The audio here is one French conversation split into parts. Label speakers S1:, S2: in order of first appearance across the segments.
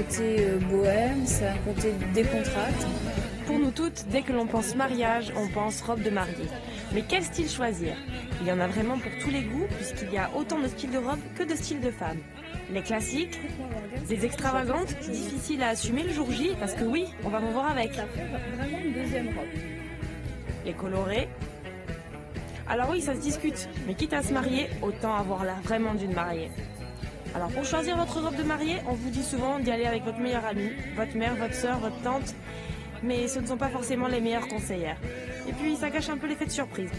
S1: côté bohème, c'est un côté décontracté.
S2: Pour nous toutes, dès que l'on pense mariage, on pense robe de mariée. Mais quel style choisir? Il y en a vraiment pour tous les goûts, puisqu'il y a autant de styles de robe que de styles de femmes. Les classiques, des extravagantes, difficiles à assumer le jour J, parce que oui, on va vous voir avec.
S1: Ça fait vraiment une deuxième robe.
S2: Les colorés. Alors oui, ça se discute, mais quitte à se marier, autant avoir l'air vraiment d'une mariée. Alors pour choisir votre robe de mariée, on vous dit souvent d'y aller avec votre meilleure amie, votre mère, votre soeur, votre tante, mais ce ne sont pas forcément les meilleures conseillères. Et puis ça cache un peu l'effet de surprise.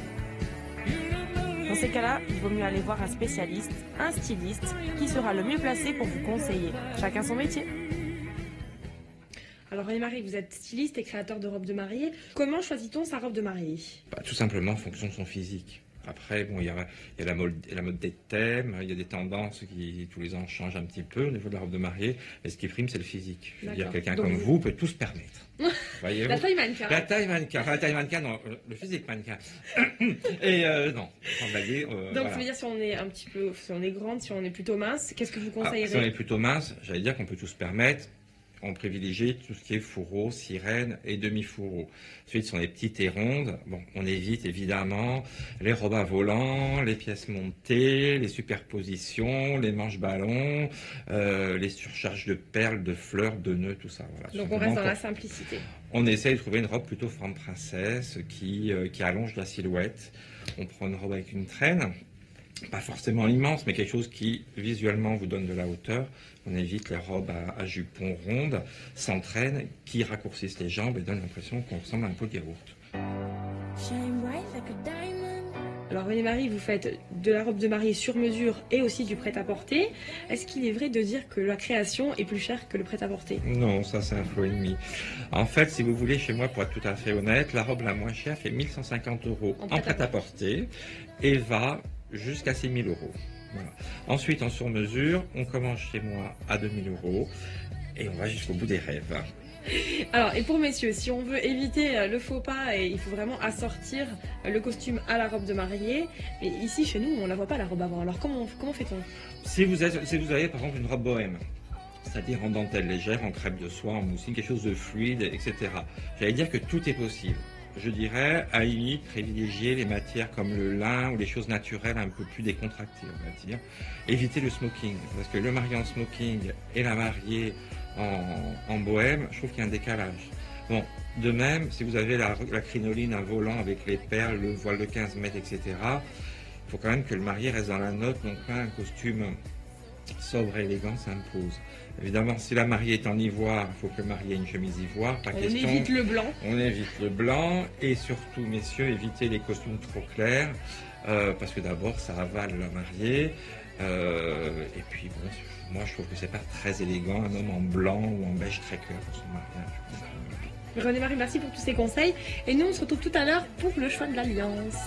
S2: Dans ces cas-là, il vaut mieux aller voir un spécialiste, un styliste, qui sera le mieux placé pour vous conseiller. Chacun son métier. Alors René-Marie, vous êtes styliste et créateur de robes de mariée. Comment choisit-on sa robe de mariée?
S3: Tout simplement en fonction de son physique. Après, bon, il y a la mode des thèmes, il y a des tendances qui tous les ans changent un petit peu au niveau de la robe de mariée, mais ce qui prime, c'est le physique. Je veux dire, quelqu'un comme vous peut tout se permettre.
S2: La taille mannequin.
S3: La taille mannequin, enfin la taille mannequin, non, le physique mannequin. Et non, sans blaguer.
S2: Donc
S3: voilà.
S2: ça veut dire si on est un petit peu, si on est grande, si on est plutôt mince, qu'est-ce que vous
S3: Si on
S2: conseillerez?
S3: est plutôt mince, j'allais dire qu'on peut tout se permettre. On privilégie tout ce qui est fourreau, sirène et demi-fourreau. Ensuite, ce sont les petites et rondes. Bon, on évite évidemment les robes à volant, les pièces montées, les superpositions, les manches ballons, les surcharges de perles, de fleurs, de nœuds, tout ça. Voilà.
S2: Donc on reste dans la simplicité.
S3: On essaye de trouver une robe plutôt forme princesse qui allonge la silhouette. On prend une robe avec une traîne. Pas forcément immense, mais quelque chose qui visuellement vous donne de la hauteur. On évite les robes à jupons rondes, sans traîne, qui raccourcissent les jambes et donnent l'impression qu'on ressemble à un pot de yaourt.
S2: Alors René-Marie, vous faites de la robe de mariée sur mesure et aussi du prêt-à-porter. Est-ce qu'il est vrai de dire que la création est plus chère que le prêt-à-porter?
S3: Non, ça c'est un faux ennemi. En fait, si vous voulez, chez moi, pour être tout à fait honnête, la robe la moins chère fait 1 150 € en prêt-à-porter et va jusqu'à 6 000 €. Voilà. Ensuite, en sur-mesure, on commence chez moi à 2 000 € et on va jusqu'au bout des rêves.
S2: Alors, et pour messieurs, si on veut éviter le faux pas, et il faut vraiment assortir le costume à la robe de mariée, mais ici, chez nous, on ne la voit pas la robe avant. Alors, comment fait-on?
S3: Si vous avez par exemple une robe bohème, c'est-à-dire en dentelle légère, en crêpe de soie, en mousseline, quelque chose de fluide, etc. J'allais dire que tout est possible. Je dirais, à la limite, privilégier les matières comme le lin ou les choses naturelles un peu plus décontractées, on va dire. Éviter le smoking, parce que le marié en smoking et la mariée en bohème, je trouve qu'il y a un décalage. Bon, de même, si vous avez la crinoline, un volant avec les perles, le voile de 15 mètres, etc., il faut quand même que le marié reste dans la note, donc pas un costume sobre et élégant s'impose. Évidemment, si la mariée est en ivoire, il faut que le marié ait une chemise ivoire.
S2: On évite le blanc.
S3: On évite le blanc et surtout, messieurs, évitez les costumes trop clairs parce que d'abord, ça avale la mariée. Et puis, bon, moi, je trouve que c'est pas très élégant, un homme en blanc ou en beige très clair pour son mariage.
S2: René-Marie, merci pour tous ces conseils. Et nous, on se retrouve tout à l'heure pour le choix de l'alliance.